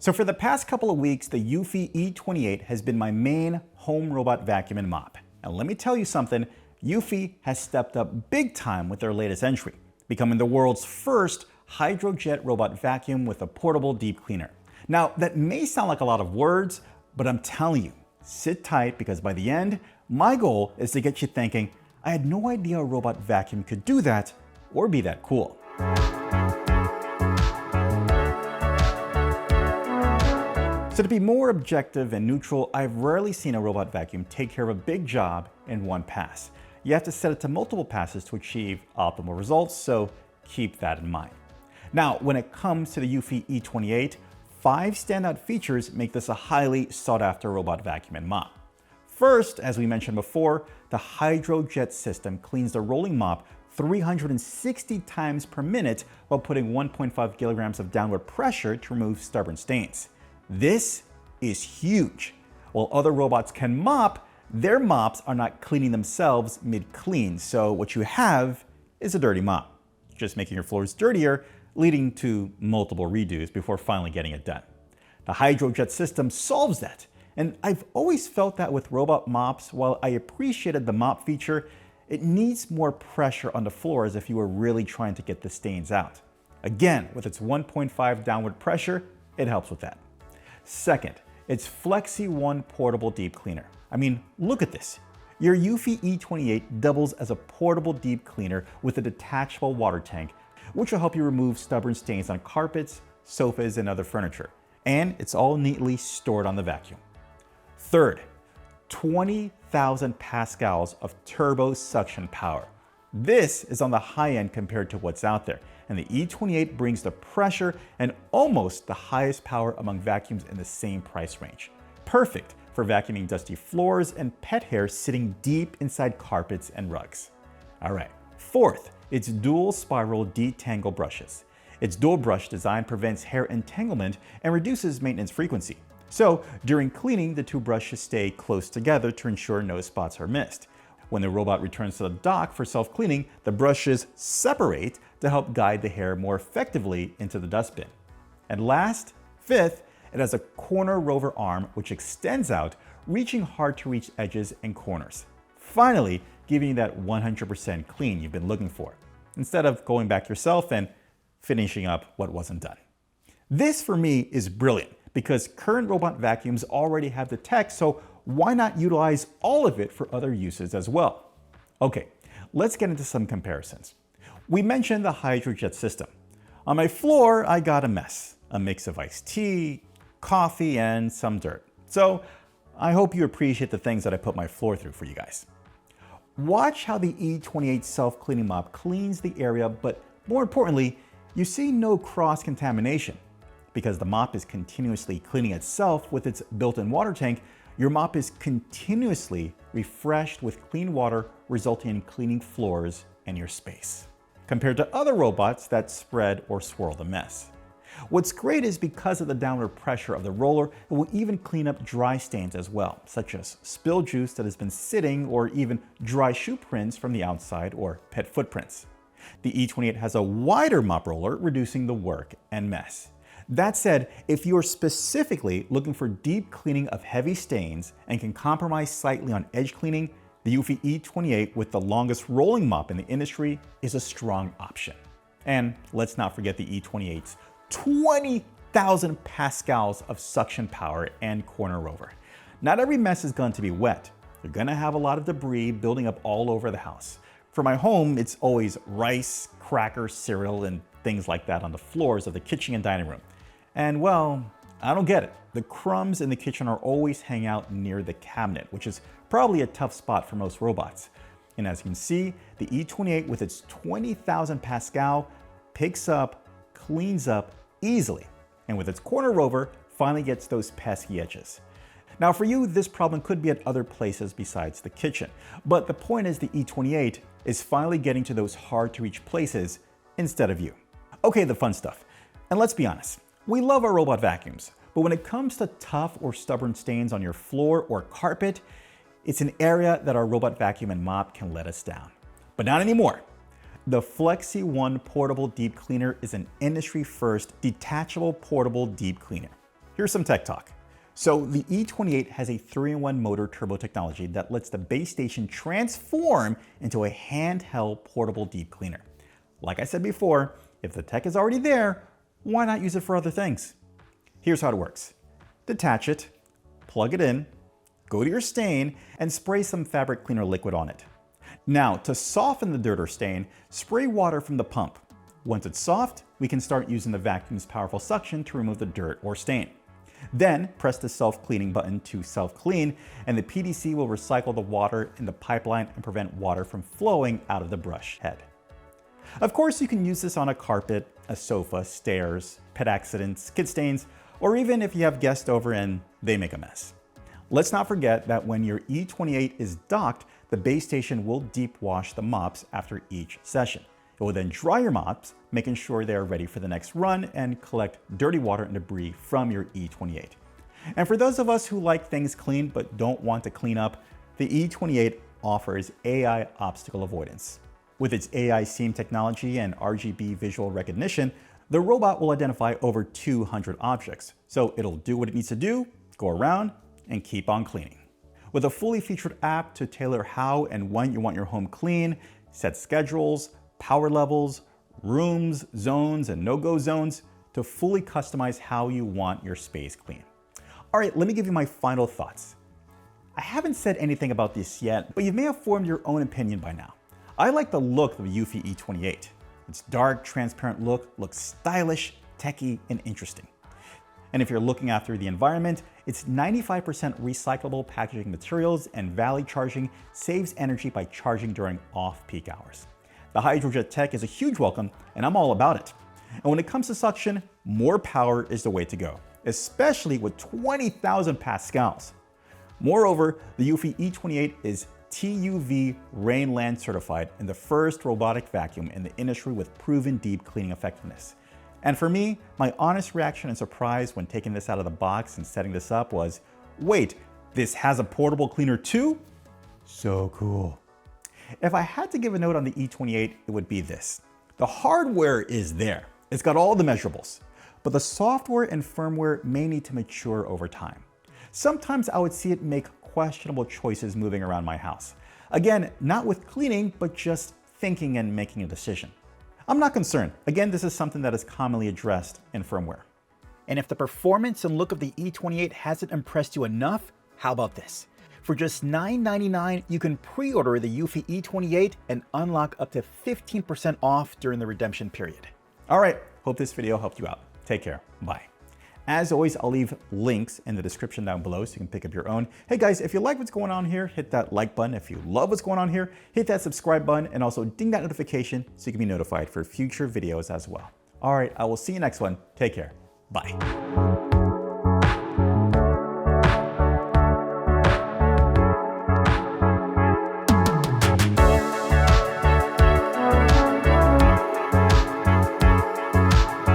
So for the past couple of weeks, the Eufy E28 has been my main home robot vacuum and mop. And let me tell you something, Eufy has stepped up big time with their latest entry, becoming the world's first HydroJet robot vacuum with a portable deep cleaner. Now, that may sound like a lot of words, but I'm telling you, sit tight because by the end, my goal is to get you thinking, I had no idea a robot vacuum could do that or be that cool. So to be more objective and neutral, I've rarely seen a robot vacuum take care of a big job in one pass. You have to set it to multiple passes to achieve optimal results, so keep that in mind. Now, when it comes to the Eufy E28, 5 standout features make this a highly sought-after robot vacuum and mop. First, as we mentioned before, the HydroJet system cleans the rolling mop 360 times per minute while putting 1.5 kilograms of downward pressure to remove stubborn stains. This is huge. While other robots can mop, their mops are not cleaning themselves mid-clean, so what you have is a dirty mop, just making your floors dirtier, leading to multiple redos before finally getting it done. The HydroJet system solves that, and I've always felt that with robot mops, while I appreciated the mop feature, it needs more pressure on the floors if you were really trying to get the stains out. Again, with its 1.5 downward pressure, it helps with that. Second, it's Flexi-One portable deep cleaner. I mean, look at this. Your Eufy E28 doubles as a portable deep cleaner with a detachable water tank, which will help you remove stubborn stains on carpets, sofas, and other furniture. And it's all neatly stored on the vacuum. Third, 20,000 pascals of turbo suction power. This is on the high end compared to what's out there, and the E28 brings the pressure and almost the highest power among vacuums in the same price range. Perfect for vacuuming dusty floors and pet hair sitting deep inside carpets and rugs. All right. Fourth, it's dual spiral detangle brushes. Its dual brush design prevents hair entanglement and reduces maintenance frequency. So during cleaning, the two brushes stay close together to ensure no spots are missed. When the robot returns to the dock for self-cleaning, the brushes separate to help guide the hair more effectively into the dustbin. And last, fifth, it has a corner Rover Arm which extends out, reaching hard-to-reach edges and corners. Finally, giving you that 100% clean you've been looking for, instead of going back yourself and finishing up what wasn't done. This, for me, is brilliant because current robot vacuums already have the tech, so why not utilize all of it for other uses as well? Okay, let's get into some comparisons. We mentioned the HydroJet system. On my floor, I got a mess, a mix of iced tea, coffee, and some dirt. So I hope you appreciate the things that I put my floor through for you guys. Watch how the E28 self-cleaning mop cleans the area, but more importantly, you see no cross-contamination. Because the mop is continuously cleaning itself with its built-in water tank, your mop is continuously refreshed with clean water, resulting in cleaning floors and your space, compared to other robots that spread or swirl the mess. What's great is because of the downward pressure of the roller, it will even clean up dry stains as well, such as spilled juice that has been sitting or even dry shoe prints from the outside or pet footprints. The E28 has a wider mop roller, reducing the work and mess. That said, if you're specifically looking for deep cleaning of heavy stains and can compromise slightly on edge cleaning, the Eufy E28 with the longest rolling mop in the industry is a strong option. And let's not forget the E28's 20,000 pascals of suction power and corner rover. Not every mess is going to be wet. You're going to have a lot of debris building up all over the house. For my home, it's always rice, crackers, cereal, and things like that on the floors of the kitchen and dining room. And well, I don't get it. The crumbs in the kitchen are always hanging out near the cabinet, which is probably a tough spot for most robots. And as you can see, the E28 with its 20,000 pascal picks up, cleans up easily, and with its corner rover, finally gets those pesky edges. Now for you, this problem could be at other places besides the kitchen, but the point is the E28 is finally getting to those hard to reach places instead of you. Okay, the fun stuff. And let's be honest, we love our robot vacuums, but when it comes to tough or stubborn stains on your floor or carpet, it's an area that our robot vacuum and mop can let us down. But not anymore. The Flexi-One portable deep cleaner is an industry-first detachable portable deep cleaner. Here's some tech talk. So the E28 has a 3-in-1 motor turbo technology that lets the base station transform into a handheld portable deep cleaner. Like I said before, if the tech is already there, why not use it for other things? Here's how it works. Detach it, plug it in, go to your stain, and spray some fabric cleaner liquid on it. Now, to soften the dirt or stain, spray water from the pump. Once it's soft, we can start using the vacuum's powerful suction to remove the dirt or stain. Then press the self-cleaning button to self-clean, and the PDC will recycle the water in the pipeline and prevent water from flowing out of the brush head. Of course, you can use this on a carpet, a sofa, stairs, pet accidents, kid stains, or even if you have guests over and they make a mess. Let's not forget that when your E28 is docked, the base station will deep wash the mops after each session. It will then dry your mops, making sure they are ready for the next run and collect dirty water and debris from your E28. And for those of us who like things clean but don't want to clean up, the E28 offers AI obstacle avoidance. With its AI seam technology and RGB visual recognition, the robot will identify over 200 objects. So it'll do what it needs to do, go around, and keep on cleaning. With a fully featured app to tailor how and when you want your home clean, set schedules, power levels, rooms, zones, and no-go zones to fully customize how you want your space clean. All right, let me give you my final thoughts. I haven't said anything about this yet, but you may have formed your own opinion by now. I like the look of the Eufy E28. Its dark, transparent look looks stylish, techy, and interesting. And if you're looking after the environment, its 95% recyclable packaging materials and valley charging saves energy by charging during off-peak hours. The HydroJet tech is a huge welcome, and I'm all about it. And when it comes to suction, more power is the way to go, especially with 20,000 pascals. Moreover, the Eufy E28 is TUV Rainland certified and the first robotic vacuum in the industry with proven deep cleaning effectiveness. And for me, my honest reaction and surprise when taking this out of the box and setting this up was, wait, this has a portable cleaner too? So cool. If I had to give a note on the E28, it would be this. The hardware is there. It's got all the measurables, but the software and firmware may need to mature over time. Sometimes I would see it make questionable choices moving around my house. Again, not with cleaning, but just thinking and making a decision. I'm not concerned. Again, this is something that is commonly addressed in firmware. And if the performance and look of the E28 hasn't impressed you enough, how about this? For just $9.99, you can pre-order the Eufy E28 and unlock up to 15% off during the redemption period. All right, hope this video helped you out. Take care, bye. As always, I'll leave links in the description down below so you can pick up your own. Hey guys, if you like what's going on here, hit that like button. If you love what's going on here, hit that subscribe button and also ding that notification so you can be notified for future videos as well. All right, I will see you next one. Take care, bye.